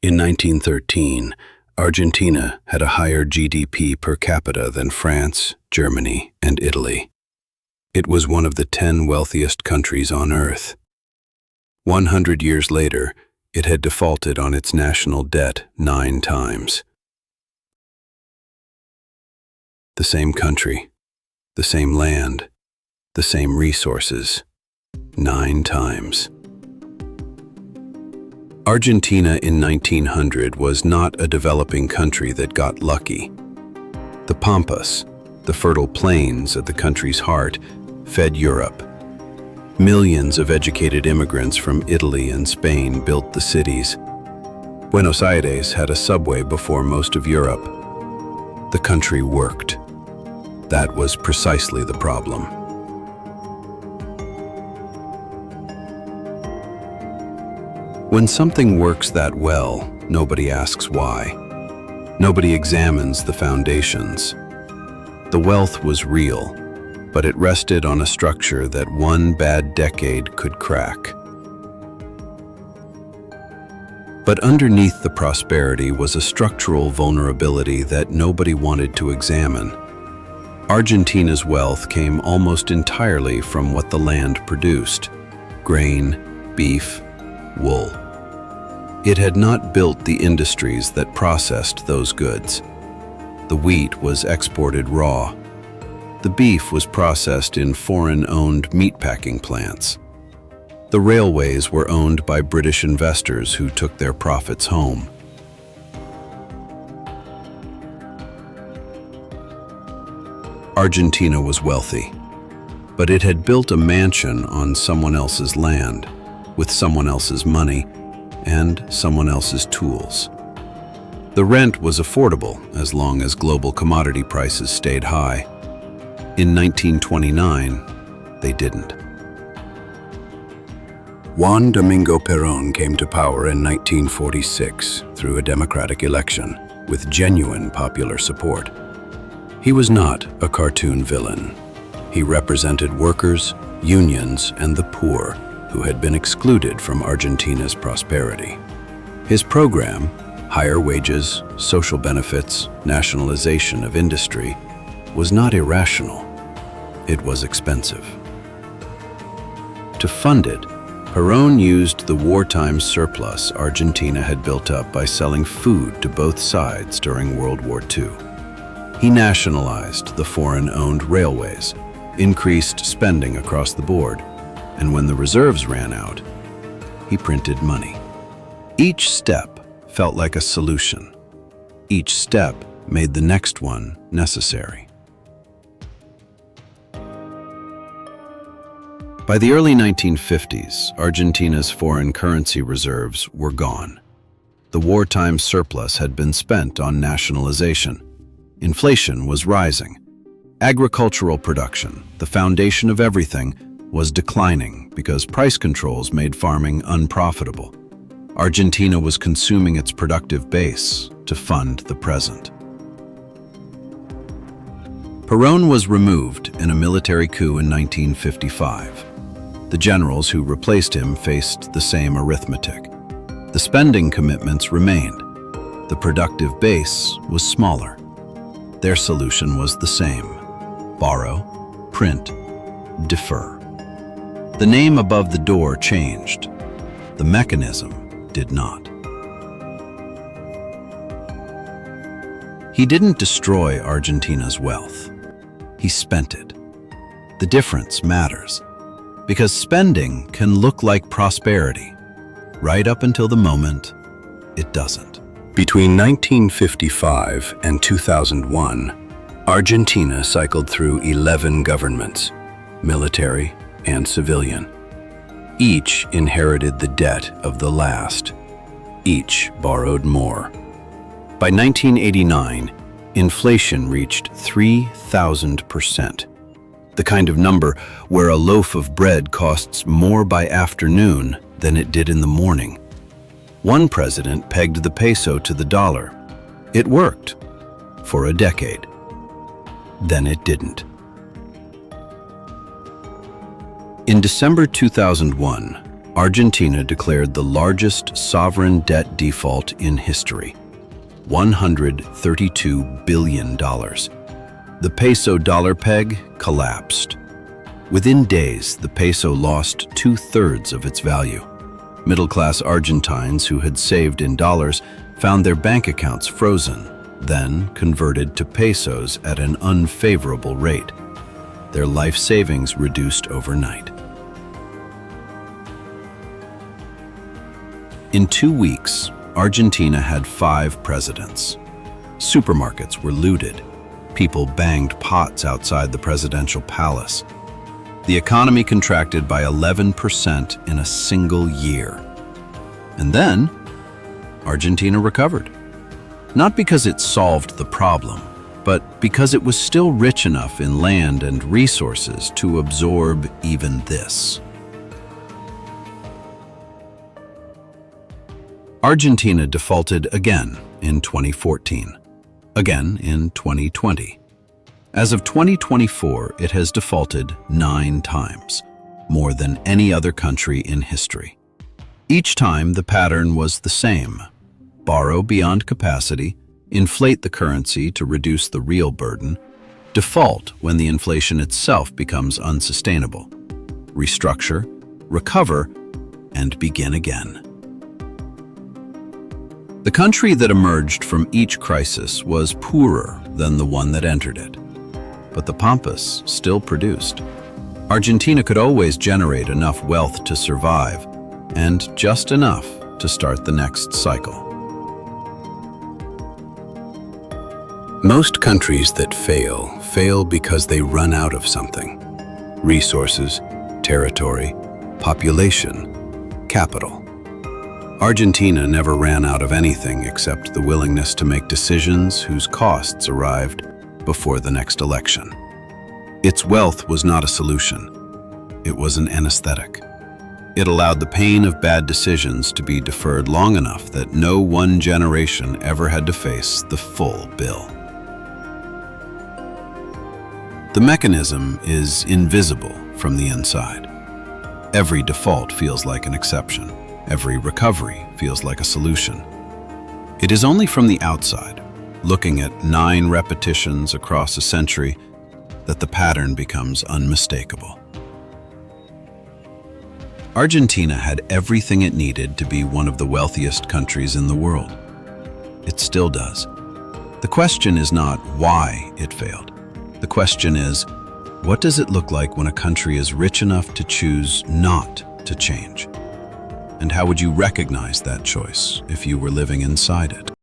In 1913, Argentina had a higher GDP per capita than France, Germany, and Italy. It was one of the 10 wealthiest countries on Earth. 100 years later, it had defaulted on its national debt 9 times. The same country, the same land, the same resources, 9 times. Argentina in 1900 was not a developing country that got lucky. The Pampas, the fertile plains at the country's heart, fed Europe. Millions of educated immigrants from Italy and Spain built the cities. Buenos Aires had a subway before most of Europe. The country worked. That was precisely the problem. When something works that well, nobody asks why. Nobody examines the foundations. The wealth was real, but it rested on a structure that one bad decade could crack. But underneath the prosperity was a structural vulnerability that nobody wanted to examine. Argentina's wealth came almost entirely from what the land produced: grain, beef, wool. It had not built the industries that processed those goods. The wheat was exported raw. The beef was processed in foreign-owned meatpacking plants. The railways were owned by British investors who took their profits home. Argentina was wealthy, but it had built a mansion on someone else's land, with someone else's money, and someone else's tools. The rent was affordable as long as global commodity prices stayed high. In 1929, they didn't. Juan Domingo Perón came to power in 1946 through a democratic election with genuine popular support. He was not a cartoon villain. He represented workers, unions, and the poor who had been excluded from Argentina's prosperity. His program, higher wages, social benefits, nationalization of industry, was not irrational. It was expensive. To fund it, Perón used the wartime surplus Argentina had built up by selling food to both sides during World War II. He nationalized the foreign-owned railways, increased spending across the board, and when the reserves ran out, he printed money. Each step felt like a solution. Each step made the next one necessary. By the early 1950s, Argentina's foreign currency reserves were gone. The wartime surplus had been spent on nationalization. Inflation was rising. Agricultural production, the foundation of everything, was declining because price controls made farming unprofitable. Argentina was consuming its productive base to fund the present. Perón was removed in a military coup in 1955. The generals who replaced him faced the same arithmetic. The spending commitments remained. The productive base was smaller. Their solution was the same: borrow, print, defer. The name above the door changed. The mechanism did not. He didn't destroy Argentina's wealth. He spent it. The difference matters, because spending can look like prosperity, right up until the moment it doesn't. Between 1955 and 2001, Argentina cycled through 11 governments, military and civilian. Each inherited the debt of the last. Each borrowed more. By 1989, inflation reached 3,000%, the kind of number where a loaf of bread costs more by afternoon than it did in the morning. One president pegged the peso to the dollar. It worked for a decade. Then it didn't. In December 2001, Argentina declared the largest sovereign debt default in history, $132 billion. The peso-dollar peg collapsed. Within days, the peso lost 2/3 of its value. Middle-class Argentines who had saved in dollars found their bank accounts frozen, then converted to pesos at an unfavorable rate. Their life savings reduced overnight. In 2 weeks, Argentina had 5 presidents. Supermarkets were looted. People banged pots outside the presidential palace. The economy contracted by 11% in a single year. And then, Argentina recovered. Not because it solved the problem, but because it was still rich enough in land and resources to absorb even this. Argentina defaulted again in 2014, again in 2020. As of 2024, it has defaulted 9 times, more than any other country in history. Each time, the pattern was the same: borrow beyond capacity, inflate the currency to reduce the real burden, default when the inflation itself becomes unsustainable, restructure, recover, and begin again. The country that emerged from each crisis was poorer than the one that entered it. But the Pampas still produced. Argentina could always generate enough wealth to survive, and just enough to start the next cycle. Most countries that fail because they run out of something: resources, territory, population, capital. Argentina never ran out of anything except the willingness to make decisions whose costs arrived before the next election. Its wealth was not a solution. It was an anesthetic. It allowed the pain of bad decisions to be deferred long enough that no one generation ever had to face the full bill. The mechanism is invisible from the inside. Every default feels like an exception. Every recovery feels like a solution. It is only from the outside, looking at 9 repetitions across a century, that the pattern becomes unmistakable. Argentina had everything it needed to be one of the wealthiest countries in the world. It still does. The question is not why it failed. The question is, what does it look like when a country is rich enough to choose not to change? And how would you recognize that choice if you were living inside it?